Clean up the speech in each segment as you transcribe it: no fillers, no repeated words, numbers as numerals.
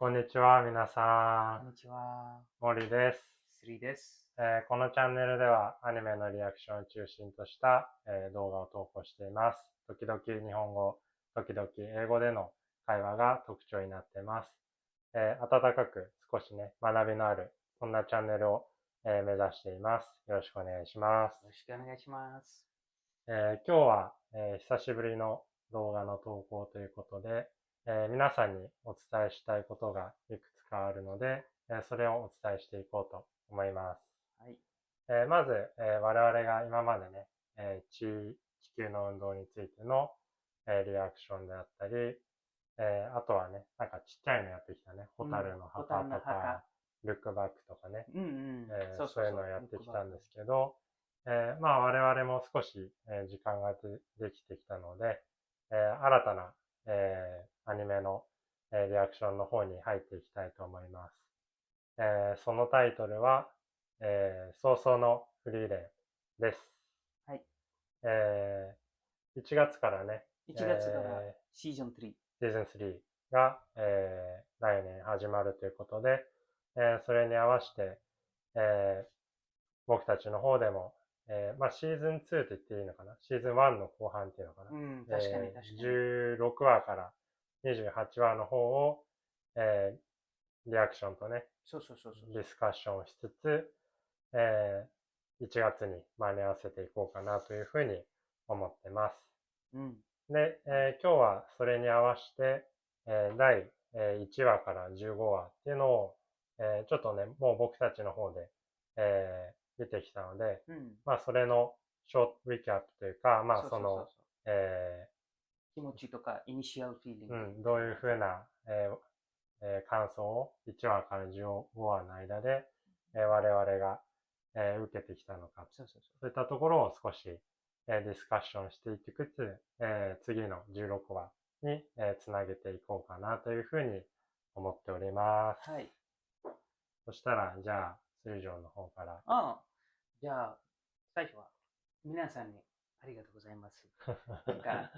こんにちは、皆さこんにちは。ん。森です。Sriです。このチャンネルではアニメのリアクションを中心とした、動画を投稿しています。時々日本語、時々英語での会話が特徴になっています。温かく少しね、学びのある、そんなチャンネルを、目指しています。よろしくお願いします。よろしくお願いします。今日は、久しぶりの動画の投稿ということで、皆さんにお伝えしたいことがいくつかあるので、それをお伝えしていこうと思います。はい。まず、我々が今までね、地球の運動についての、リアクションであったり、あとはね、なんかちっちゃいのやってきたね、ホタルの墓とか、ルックバックとかね、そういうのをやってきたんですけど、まあ我々も少し、時間ができてきたので、新たな、アニメの、リアクションの方に入っていきたいと思います。そのタイトルは、葬送のフリーレンです。はい。1月からね、1月からシーズン3。シーズン3が、来年始まるということで、それに合わせて、僕たちの方でも、まあシーズン2って言っていいのかな、シーズン1の後半っていうのかな、確かに。16話から28話の方を、リアクションとね、ディスカッションをしつつ、1月に間に合わせていこうかなというふうに思ってます。で、今日はそれに合わせて、第1話から15話っていうのを、ちょっとね、もう僕たちの方で、見てきたので、まあそれのショートリキャップというか、まあその、気持ちとかイニシアルフィーリング、どういうふうな、感想を1話から15話の間で、我々が、受けてきたのか、そういったところを少し、ディスカッションしていきつつ、次の16話に、つなげていこうかなというふうに思っております。はい。そしたら、じゃあ、水上の方から。じゃあ、最初は皆さんにありがとうございます。なんか、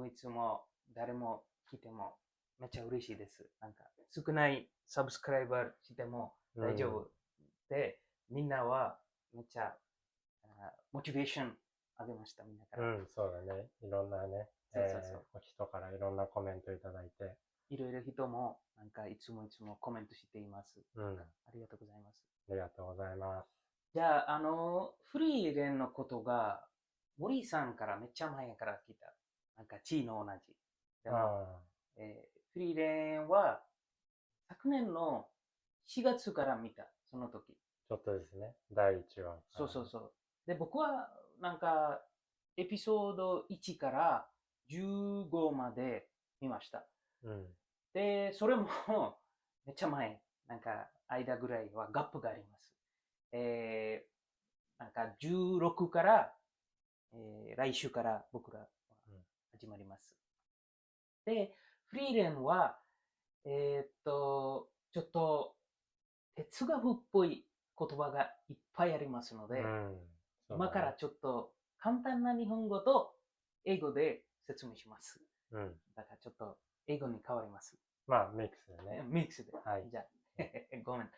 いつも誰も来てもめっちゃ嬉しいです。なんか、少ないサブスクライバーしても大丈夫で、みんなはめっちゃモチベーションあげました、みんなから。そうだね。いろんなね、人からいろんなコメントいただいて。いろいろ人も、なんかいつもコメントしています。ありがとうございます。ありがとうございます。じゃあ、フリーレンのことが、森さんからめっちゃ前から来た。なんか地位の同じ。でも、フリーレンは昨年の4月から見た、その時。ちょっとですね、第1話。そう。で、僕はなんかエピソード1から15まで見ました。で、それもめっちゃ前、なんか間ぐらいはガップがあります。なんか16から、来週から僕ら始まります。で、フリーレンは、ちょっと哲学っぽい言葉がいっぱいありますので、今からちょっと簡単な日本語と英語で説明します。だからちょっと英語に変わります。まあ、ミックスでね。ミックスで。はい。じゃあ、ごめん。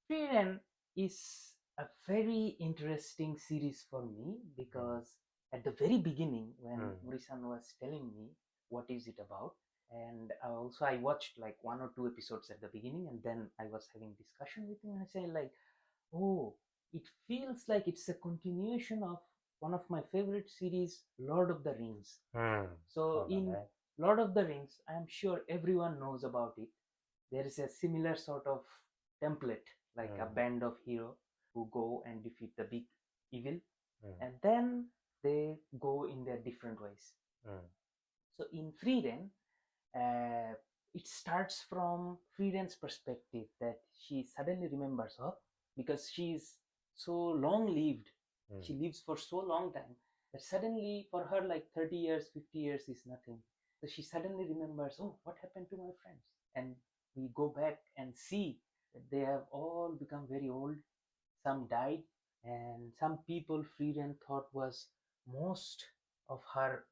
フリーレン is a very interesting series for me because at the very beginning when Mori-san was telling me what is it about, and also I watched like 1 or 2 episodes at the beginning, and then I was having discussion with him and I say like, oh, it feels like it's a continuation of one of my favorite series, Lord of the Rings. So in Lord of the Rings, I am sure everyone knows about it. There is a similar sort of template, like a band of heroes who go and defeat the big evil, and then they go in their different ways. So in Frieren, it starts from Frieren's perspective that she suddenly remembers her because she is so long-lived. She lives for so long time that suddenly for her like 30 years, 50 years is nothing. So she suddenly remembers, oh, what happened to my friends? And we go back and see that they have all become very old. Some died, and some people Frieren thought was most of her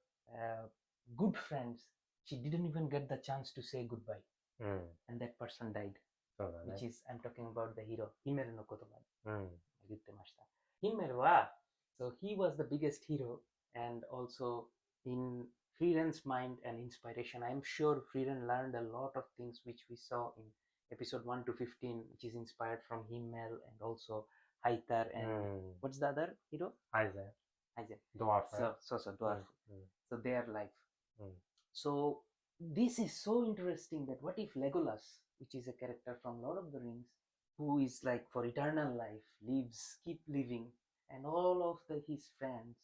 good friends she didn't even get the chance to say goodbye. うん。And that person died. そうだ Which ね。 is, I'm talking about the hero. ヒメルの言葉でうん。言ってました。ヒメルは、so he was the biggest hero and also in Freeren's mind and inspiration. I'm sure Freeren learned a lot of things which we saw in episode 1 to 15, which is inspired from Himmel and also Haitar う and ん。 what's the other hero? アイゼン。 Aizen. ドワーフ。 So dwarf. うん。 So their life. うん。 So this is so interesting that what if Legolas, which is a character from Lord of the Rings, who is like for eternal life, keep living, and all of his friends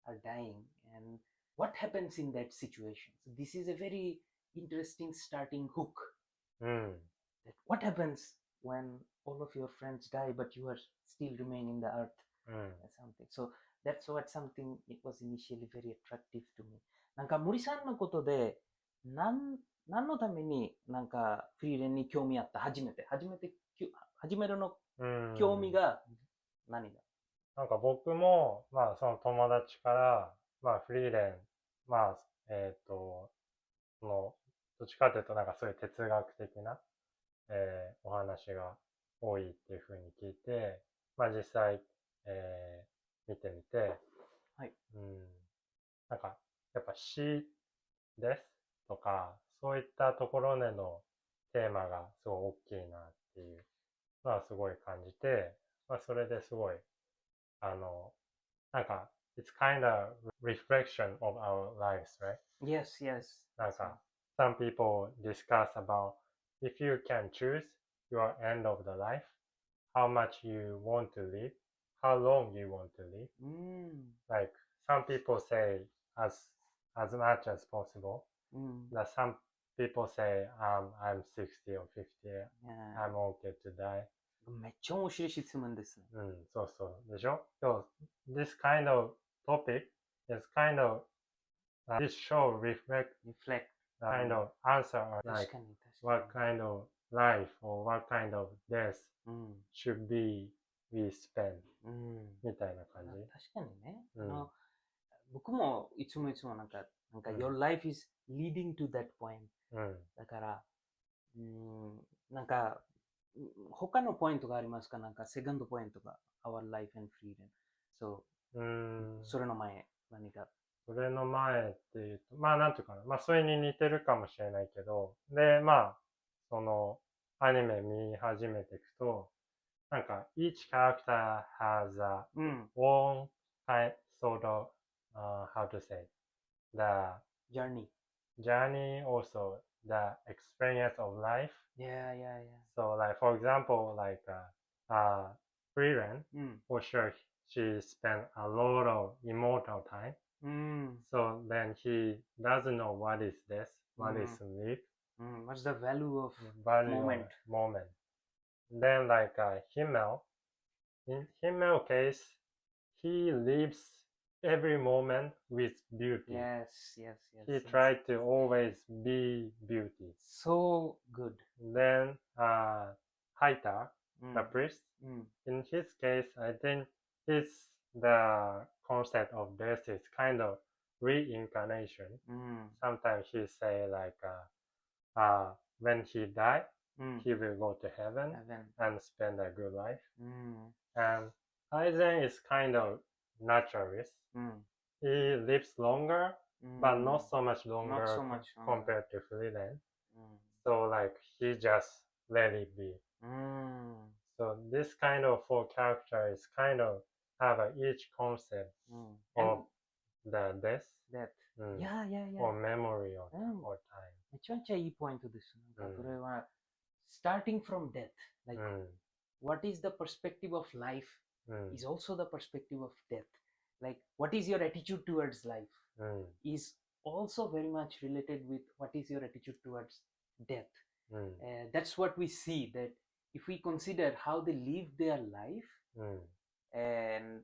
are dying, and what happens in that situation? So this is a very interesting starting hook. うん。 That what happens when all of your friends die, but you are still remain in the earth うん。 or something. So that's what something it was initially very attractive to me. なんか森さんのことで何のためになんかフリーレンに興味あった初めめるのうん。興味が何だ？なんか僕も、まあその友達から、まあフリーレン、まあ、その、どっちかというとなんかそういう哲学的な、お話が多いっていうふうに聞いて、まあ実際、見てみて、はい。うん。なんか、やっぱ死ですとか、そういったところでのテーマがすごい大きいなっていうのはすごい感じて、まあそれですごい、なんか、it's kind of reflection of our lives, right? Yes, yes. なんか、some people discuss about if you can choose your end of the life, how much you want to live, how long you want to live. Like, some people say as much as possible. That some people say, I'm 60 or 50, I'm okay to die. めっちゃ面白い質問ですね。うん、そうそう。でしょ? So, this kind of topic is kind of, this show reflect kind of answer or 確 like かに what kind of life or what kind of death should be we spend みたいな感じ。確かにね。うん僕もいつもなんか、your life is leading to that point。うん。だから、なんか、他のポイントがありますか？なんか、セカンドポイントが、our life and freedom。そう。それの前、何か。それの前っていうと、まあなんていうかな、まあそれに似てるかもしれないけど、で、まあ、その、アニメ見始めていくと、なんか、each character has a own kind, sort of, how to say, the journey also, the experience of life. Yeah. So like, for example, like, Frieren, for sure, she spent a lot of immortal time. So then he doesn't know what is this, what is live. What's the value of moment. Then like Himmel, in Himmel case, he lives every moment with beauty. Yes. He tried to always be beauty. So good. Then Haita, the priest, in his case, I think the concept of death is kind of reincarnation. Sometimes he say like when he die, he will go to heaven and spend a good life. And Aizen is kind of naturalist. He lives longer, but not so much longer compared to Frieden. So like he just let it be. So this kind of four characters kind of have each concept of the death or memory or time. めちゃめちゃいいポイントです。なんかそれは、starting from death, like what is the perspective of life is also the perspective of death. Like what is your attitude towards life is also very much related with what is your attitude towards death. That's what we see, that if we consider how they live their life, and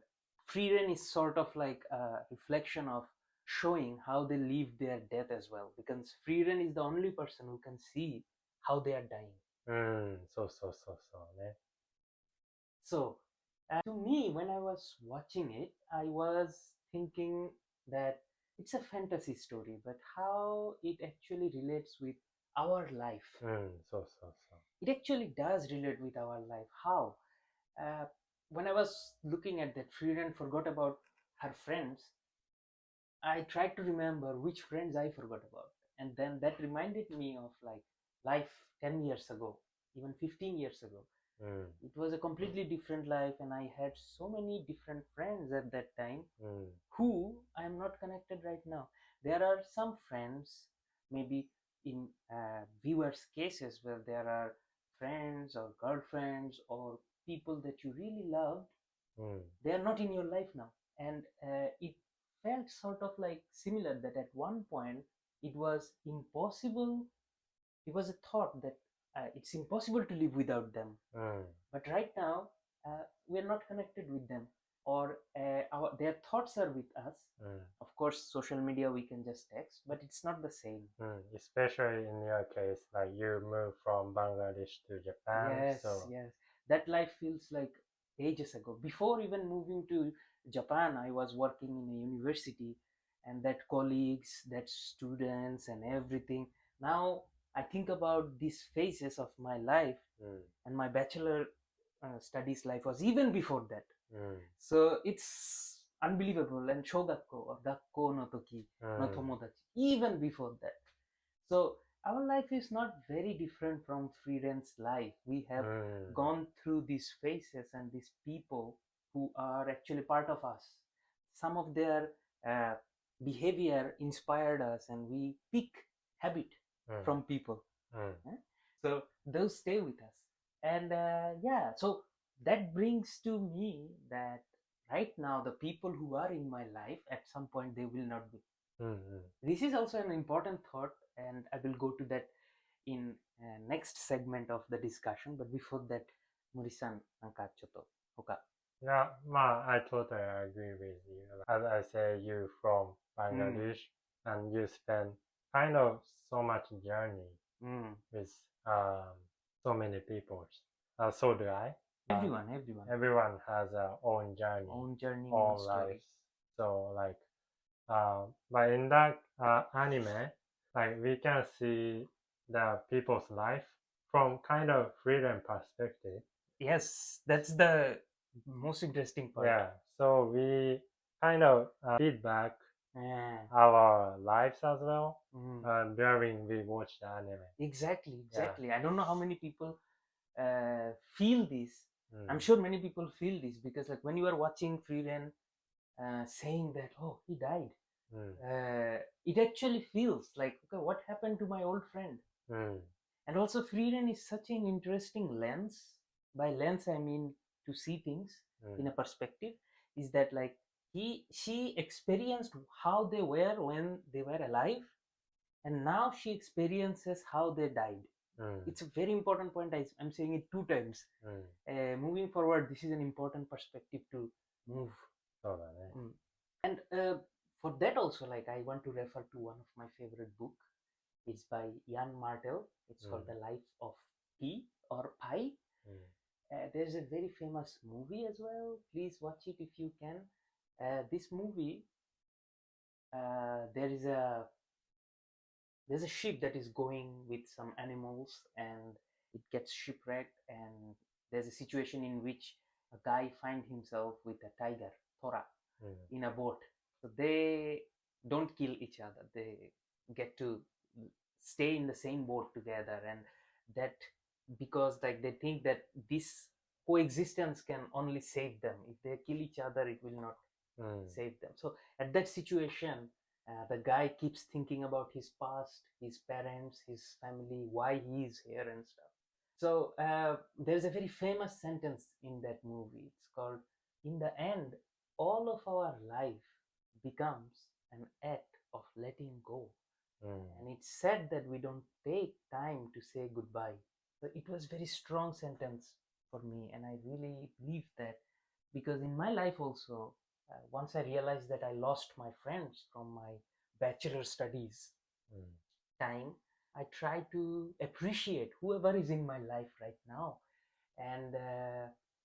Frieren is sort of like a reflection of showing how they live their death as well, because Frieren is the only person who can see how they are dying. So to me, when I was watching it, I was thinking that it's a fantasy story, but how it actually relates with our life. そうそうそ It actually does relate with our life. How? When I was looking at that, Freeland forgot about her friends. I tried to remember which friends I forgot about, and then that reminded me of like life 10 years ago, even 15 years ago. う。うん。 It was a completely different life, and I had so many different friends at that time うん。 who I am not connected right now. There are some friends, maybe in viewers' cases, where there are friends or girlfriends or people that you really loved. うん。 They are not in your life now, and it felt sort of like similar that at one point it was impossible. It was a thought that it's impossible to live without them. うん。 But right now, we are not connected with them, or their thoughts are with us. うん。 Of course, social media we can just text, but it's not the same. うん。Especially in your case, like you moved from Bangladesh to Japan, Yes, so yes. That life feels like ages ago. Before even moving to Japan, I was working in a university, and that colleagues, that students, and everything. Now I think about these phases of my life, うん。 and my bachelor studies life was even before that. うん。 So it's unbelievable. And shogakko or gakko no toki う no ん。 tomodachi, even before that. So our life is not very different from Freeden's life. We う have ん。 gone through these phases and these people who are actually part of us. Some of their behavior inspired us, and we pick habit うん。 from people. うん。 So those stay with us. And yeah, so that brings to me that right now the people who are in my life, at some point they will not be. うん。 うん。 This is also an important thought, and I will go to that in next segment of the discussion. But before that, Mori-san, なんかちょっと他。 Yeah, I totally agree with you. As I say, you from Bangladesh, and you spend kind of so much journey with so many people. So do I. Everyone. Everyone has their own journey, Own journey, own own story. lives. So like, but in that anime, like we can see the people's life from kind of freedom perspective. Yes, that's the most interesting part. Yeah, so we kind of feedback Yeah. our lives as well Mm. during we watch the anime. Exactly. Yeah. I don't know how many people feel this. I'm Mm. sure many people feel this because, like, when you are watching Freeran saying that, oh, he died, Mm. it actually feels like, okay, what happened to my old friend? Mm. And also, Freeran is such an interesting lens. By lens, I mean to see things Mm. in a perspective. Is that like she experienced how they were when they were alive, and now she experiences how they died. Mm. It's a very important point. I'm saying it 2 times. Mm. Moving forward, this is an important perspective to move. そうだね。 And for that also, like, I want to refer to one of my favorite book. It's by Jan Martel. It's called The Life of Pi or Pi. There's a very famous movie as well. Please watch it if you can. This movie, there's a ship that is going with some animals, and it gets shipwrecked, and there's a situation in which a guy finds himself with a tiger, Tora, in a boat. So they don't kill each other. They get to stay in the same boat together, and that because like they think that this coexistence can only save them. If they kill each other, it will not save them. So at that situation, the guy keeps thinking about his past, his parents, his family, why he is here and stuff. So there's a very famous sentence in that movie. It's called, in the end, all of our life becomes an act of letting go. And it's said that we don't take time to say goodbye. So it was very strong sentence for me, and I really believe that, because in my life also, once I realized that I lost my friends from my bachelor studies time, I try to appreciate whoever is in my life right now, and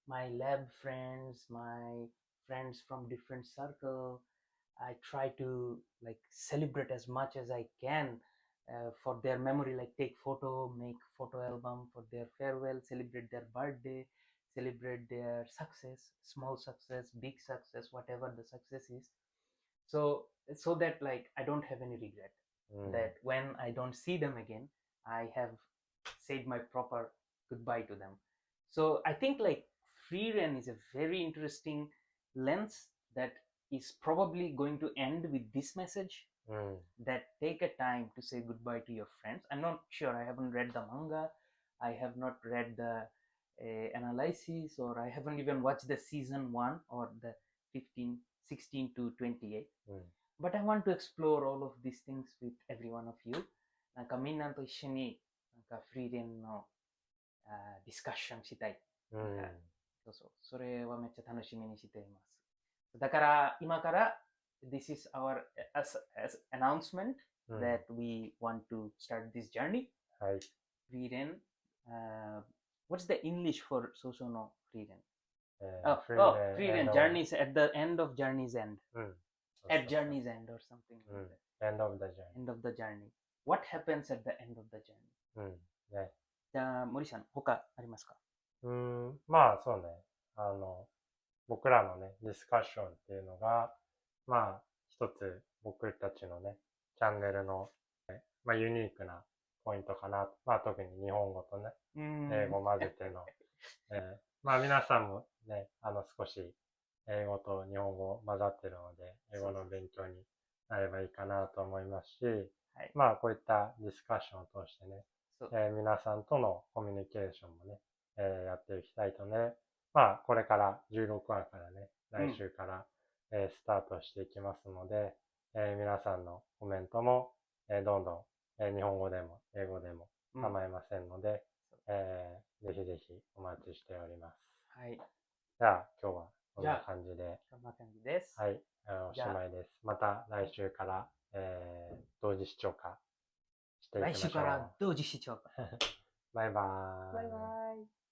my lab friends, my friends from different circle, I try to like celebrate as much as I can for their memory, like take photo, make photo album for their farewell, celebrate their birthday, celebrate their success, small success, big success, whatever the success is. So that like I don't have any regret. That when I don't see them again, I have said my proper goodbye to them. So I think like free reign is a very interesting lens that is probably going to end with this message, that take a time to say goodbye to your friends. I'm not sure, I haven't read the manga, I have not read the analysis, or I haven't even watched the season 1 or the 16 to 28. But I want to explore all of these things with every one of you. なんかみんなと一緒になんかフリーレンのディスカッションしたい。そうそう。それはめっちゃ楽しみにしています。だから今から This is our as announcement that we want to start this journey. はい。フリーレン、what's the English for 早々のフリーレンフリーレン journeys at the end of journey's end. At journey's end or something like that. End of the journey. End of the journey. What happens at the end of the journey? ね。じゃあ森さん他ありますか？まあそうね。僕らのね、ディスカッションっていうのが、まあ一つ僕たちのね、チャンネルの、まあユニークなポイントかな。まあ特に日本語とね、英語混ぜての、まあ皆さんもね、少し英語と日本語混ざってるので、英語の勉強になればいいかなと思いますし、まあこういったディスカッションを通してね、皆さんとのコミュニケーションもね、やっていきたいとね、まあこれから16話からね、来週から、スタートしていきますので、皆さんのコメントも、どんどん、日本語でも英語でも構いませんので、ぜひぜひお待ちしております。はい。じゃあ今日はこんな感じで。こんな感じです。はい、おしまいです。また来週から、同時視聴化していきましょう。来週から同時視聴化。バイバーイ。バイバイ。